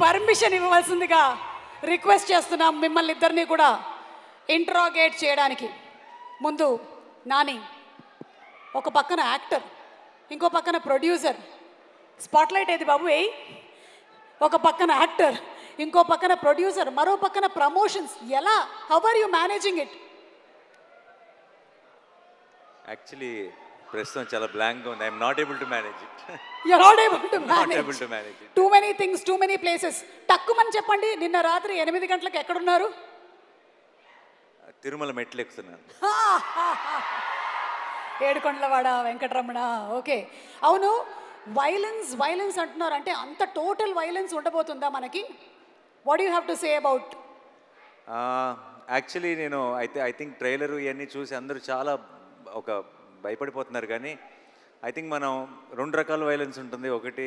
Permission ఇవ్వవలసిందిగా request చేస్తున్నాం మిమ్మల్ని ఇద్దరిని కూడా ఇంట్రాగేట్ చేయడానికి. ముందు నాని ఒక పక్కన యాక్టర్, ఇంకో పక్కన ప్రొడ్యూసర్. స్పాట్లైట్ ఏది బాబు? ఒక పక్కన యాక్టర్, ఇంకో పక్కన ప్రొడ్యూసర్, మరో పక్కన ప్రమోషన్స్. ఎలా? How are you managing it? Actually ప్రస్తుతం చాలా బ్లాంక్గా ఉంది. I'm not able to manage it. You're not able to manage. Not able to manage it. Too many things, too many places. తక్కువని చెప్పండి, నిన్న రాత్రి 8 గంటలకు ఎక్కడున్నారు? తిరుమల మెట్లు ఎక్కుతున్నాను. ఏడుకొండలవాడ వెంకటరమణ. ఓకే, అవును, వైలెన్స్ అంటున్నారు. అంటే అంత టోటల్ వైలెన్స్ ఉండబోతుందా మనకి? What you have to say about? Actually నేను ఐ థింక్ ట్రైలర్ ఇవన్నీ చూసి అందరూ చాలా భయపడిపోతున్నారు. కానీ ఐ థింక్ మనం 2 రకాల వైలెన్స్ ఉంటుంది. ఒకటి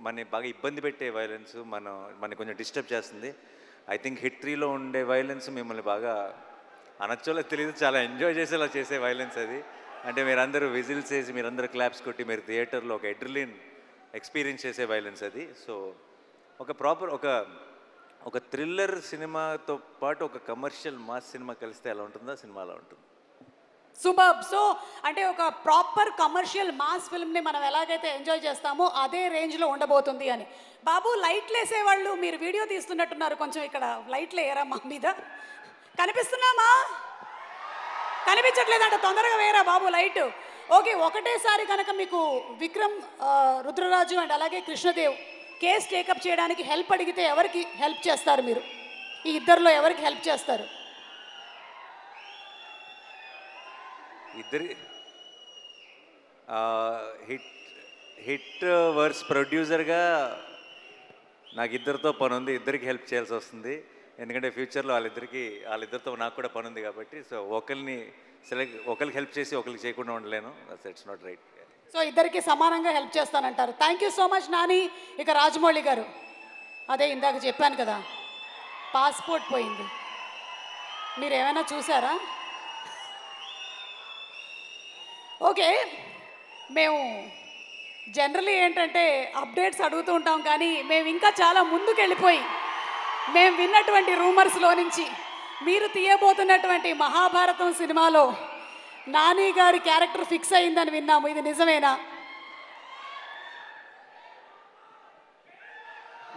మన బాగా ఇబ్బంది పెట్టే వైలెన్స్, మన కొంచెం డిస్టర్బ్ చేస్తుంది. ఐ థింక్ హిట్ 3లో ఉండే వైలెన్స్ మిమ్మల్ని బాగా అనొచ్చోలో తెలియదు, చాలా ఎంజాయ్ చేసేలా చేసే వైలెన్స్ అది. అంటే మీరందరూ విజిల్స్ వేసి, మీరందరూ క్లాప్స్ కొట్టి, మీరు థియేటర్లో ఒక ఎడ్రిలిన్ ఎక్స్పీరియన్స్ చేసే వైలెన్స్ అది. సో ఒక ప్రాపర్ ఒక థ్రిల్లర్ సినిమాతో పాటు ఒక కమర్షియల్ మాస్ సినిమా కలిస్తే ఎలా ఉంటుందో సినిమా అలా ఉంటుంది. సూపర్. సో అంటే ఒక ప్రాపర్ కమర్షియల్ మాస్ ఫిల్మ్ని మనం ఎలాగైతే ఎంజాయ్ చేస్తామో అదే రేంజ్లో ఉండబోతుంది అని. బాబు, లైట్లు వేసేవాళ్ళు మీరు వీడియో తీస్తున్నట్టున్నారు, కొంచెం ఇక్కడ లైట్లు వేయరా మా మీద? కనిపిస్తున్నామా? కనిపించట్లేదంట, తొందరగా వేయరా బాబు లైట్. ఓకే, ఒకటేసారి కనుక మీకు విక్రమ్, రుద్రరాజు అండ్ అలాగే కృష్ణదేవ్ కేసు టేకప్ చేయడానికి హెల్ప్ అడిగితే ఎవరికి హెల్ప్ చేస్తారు మీరు? ఈ ఇద్దరిలో ఎవరికి హెల్ప్ చేస్తారు? ఇద్దరి హిట్ వర్స్ ప్రొడ్యూసర్గా నాకు ఇద్దరితో పని ఉంది. ఇద్దరికి హెల్ప్ చేయాల్సి వస్తుంది, ఎందుకంటే ఫ్యూచర్లో వాళ్ళిద్దరితో నాకు కూడా పని ఉంది కాబట్టి. సో ఒకరికి హెల్ప్ చేసి ఒకరికి చేయకుండా ఉండలేను. It's not right. సో ఇద్దరికి సమానంగా హెల్ప్ చేస్తానంటారు. Thank you so much Nani. ఇక రాజమౌళి గారు, అదే ఇందాక చెప్పాను కదా, పాస్పోర్ట్ పోయింది, మీరు ఏమైనా చూసారా? ఓకే, మేము జనరలీ ఏంటంటే అప్డేట్స్ అడుగుతూ ఉంటాం, కానీ మేము ఇంకా చాలా ముందుకు వెళ్ళిపోయి మేము విన్నటువంటి రూమర్స్లో నుంచి మీరు తీయబోతున్నటువంటి మహాభారతం సినిమాలో నాని గారి క్యారెక్టర్ ఫిక్స్ అయిందని విన్నాము. ఇది నిజమేనా?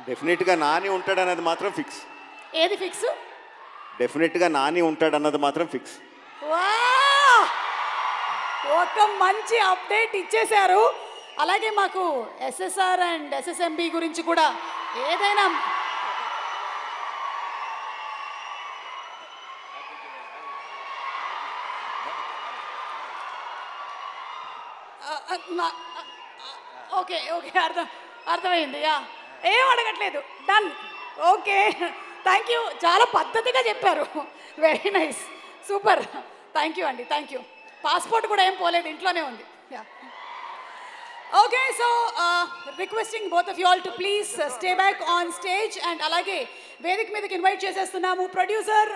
డెఫినెట్గా నాని ఉంటాడన్నది మాత్రం ఫిక్స్. ఏది ఫిక్స్? డెఫినెట్గా నాని ఉంటాడన్నది మాత్రం ఫిక్స్. ఒక మంచి అప్డేట్ ఇచ్చేశారు. అలాగే మాకు ఎస్ఎస్ఆర్ అండ్ ఎస్ఎస్ఎంబి గురించి కూడా ఏదైనా ఓకే అర్థమైంది. ఏం అడగట్లేదు, డన్. ఓకే, థ్యాంక్ యూ, చాలా పద్ధతిగా చెప్పారు. Very nice, super. Thank you అండి, థ్యాంక్ యూ. పాస్పోర్ట్ కూడా ఏం పోలేదు, ఇంట్లోనే ఉంది. Okay, so requesting both of you all to please stay back on stage. And అలాగే వేదిక మీదకి ఇన్వైట్ చేసేస్తున్నాము ప్రొడ్యూసర్